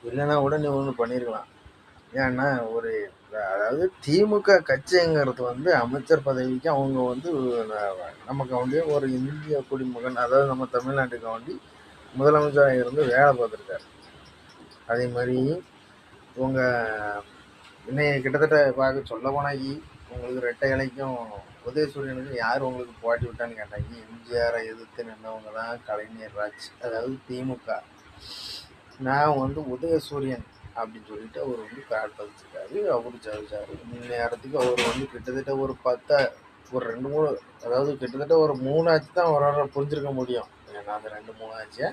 இல்லைன்னா கூட நீ ஒன்று பண்ணியிருக்கலாம். ஏன்னா ஒரு அதாவது திமுக கட்சிங்கிறது வந்து அமைச்சர் பதவிக்கு அவங்க வந்து நமக்கு வந்து ஒரு இந்திய குடிமகன், அதாவது நம்ம தமிழ்நாட்டுக்கு வேண்டி முதலமைச்சராக இருந்து வேலை பார்த்துருக்காரு. அதே மாதிரி உங்க இன்னைய கிட்டத்தட்ட பார்க்க சொல்ல போனாக்கி உங்களுக்கு ரெட்டை இலைக்கும் உதயசூரியனுக்கும் யார் உங்களுக்கு போட்டி விட்டான்னு கேட்டாக்கி எம்ஜிஆரை எதிர்த்து நின்றவங்க தான் கலைஞர் ராஜ், அதாவது திமுக. நான் வந்து உதயசூரியன் அப்படின்னு சொல்லிட்டு அவர் வந்து கார்டு பதிச்சிருக்காரு. அவரு ஜெயிச்சாரு. நேரத்துக்கு அவர் வந்து கிட்டத்தட்ட ஒரு ஒரு 2 3, அதாவது கிட்டத்தட்ட ஒரு 3 ஆச்சு தான் அவரால் புரிஞ்சிருக்க முடியும். ஏன்னா அந்த 2 3 ஆச்சு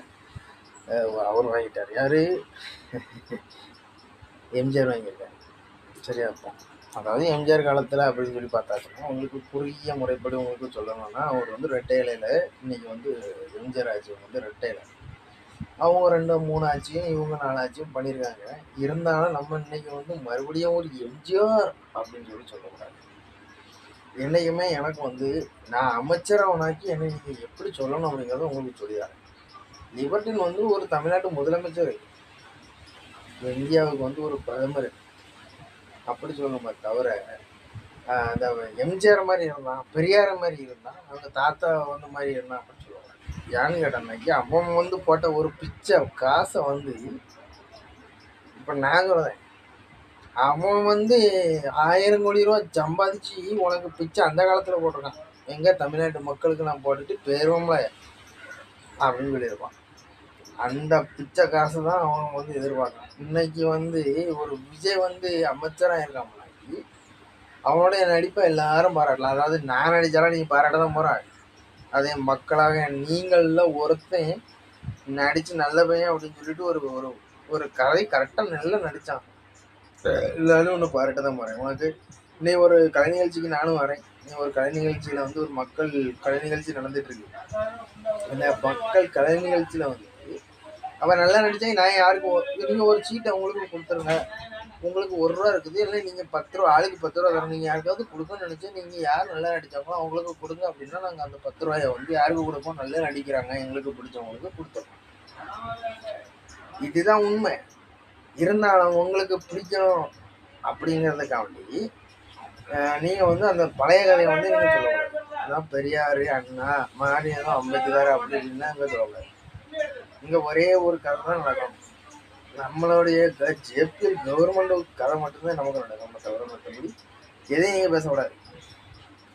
அவர் வாங்கிட்டார். யாரு? எம்ஜிஆர் வாங்கியிருக்காரு. சரியா இருக்கும். அதாவது எம்ஜிஆர் காலத்தில் அப்படின்னு சொல்லி பார்த்தாச்சுன்னா உங்களுக்கு குறுகிய முறைப்படி உங்களுக்கு சொல்லணும்னா அவர் வந்து ரெட்டை இலையில இன்னைக்கு வந்து எம்ஜிஆர் ஆட்சி வந்து ரெட்டை இலை. அவங்க 2 3 ஆட்சியும் இவங்க 4 ஆட்சியும் பண்ணியிருக்காங்க. இருந்தாலும் நம்ம இன்னைக்கு வந்து மறுபடியும் ஒரு எம்ஜிஆர் அப்படின்னு சொல்லி சொல்லக்கூடாது. என்னைக்குமே எனக்கு வந்து நான் அமைச்சராகனாக்கி என்னை நீங்கள் எப்படி சொல்லணும் அப்படிங்கிறத உங்களுக்கு சொல்லிடுறேன். லிபர்டின் வந்து ஒரு தமிழ்நாட்டு முதலமைச்சர், இந்தியாவுக்கு வந்து ஒரு பிரதமர் அப்படி சொல்லணுமே தவிர அந்த எம்ஜிஆர் மாதிரி இருந்தான், பெரியார் மாதிரி இருந்தான், அவங்க தாத்தா வந்து மாதிரி இருந்தான் அப்படின்னு சொல்லுவாங்க. ஏன்னு கேட்டேன்னாக்கி அவன் வந்து போட்ட ஒரு பிச்சை காசை வந்து இப்போ நான் சொல்றேன், அவன் வந்து 1000 கோடி ரூபா சம்பாதிச்சு உனக்கு பிச்சை அந்த காலத்தில் போட்டிருக்கான். எங்க தமிழ்நாட்டு மக்களுக்கு நான் போட்டுட்டு போயிருவோம்ல அப்படின்னு சொல்லியிருப்பான். அந்த பிச்சை காசு தான் அவன் வந்து எதிர்பார்க்கான். இன்னைக்கு வந்து ஒரு விஜய் வந்து அமைச்சராக இருக்கான், அவனுடைய நடிப்பை எல்லாரும் பாராட்டலாம். அதாவது நான் நடித்தாலும் நீங்கள் பாராட்ட தான் போகிறாங்க. அதே மக்களாக நீங்கள ஒருத்தன் நடித்து நல்ல பையன் அப்படின்னு சொல்லிட்டு ஒரு ஒரு ஒரு கதை கரெக்டாக நல்லா நடித்தான், எல்லாரும் ஒன்று பாராட்ட தான் போகிறேன். உனக்கு நீ ஒரு கலை நிகழ்ச்சிக்கு நானும் வரேன். நீ ஒரு கலை நிகழ்ச்சியில் வந்து ஒரு மக்கள் கலை நிகழ்ச்சி நடந்துட்டு இருக்கு. அந்த மக்கள் கலை நிகழ்ச்சியில் வந்து அவன் நல்லா நடித்தா நான் யாருக்கு நீங்கள் ஒரு சீட்டை அவங்களுக்கு கொடுத்துருங்க. உங்களுக்கு 1 ரூபா இருக்குது, இல்லை நீங்கள் 10 ரூபா ஆளுக்கு 10 ரூபா தரணும். நீங்கள் யாருக்காவது கொடுக்கணும்னு நினச்சா நீங்கள் யார் நல்லா நடித்தாங்களோ அவங்களுக்கு கொடுங்க. அப்படின்னா நாங்கள் அந்த 10 ரூபாயை வந்து யாருக்கு கொடுப்போம்? நல்லா நடிக்கிறாங்க எங்களுக்கு பிடிச்சவங்களுக்கு கொடுத்துருவோம். இதுதான் உண்மை. இருந்தாலும் உங்களுக்கு பிடிக்கணும் அப்படிங்கிறதுக்காண்டி நீங்கள் வந்து அந்த பழைய கதையை வந்து நீங்கள் சொல்லக்கூடாது. அதான் பெரியார், அண்ணா, மாநிலம், அம்பேத்கர் அப்படி இப்படின்னா இங்கே சொல்லக்கூடாது. இங்கே ஒரே ஒரு கதை தான் நடக்கும். நம்மளுடைய ஜேபிஎல் கவர்மெண்ட் கதை மட்டும்தான் நமக்கு நடக்கும். நம்ம தவிர மற்றபடி எதையும் நீங்கள் பேசக்கூடாது.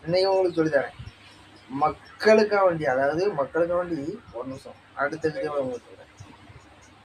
இன்னைக்கு உங்களுக்கு சொல்லித்தரேன், மக்களுக்காக வேண்டி, அதாவது மக்களுக்காக வேண்டி ஒரு நிமிஷம் அடுத்த வீடியோவில் உங்களுக்கு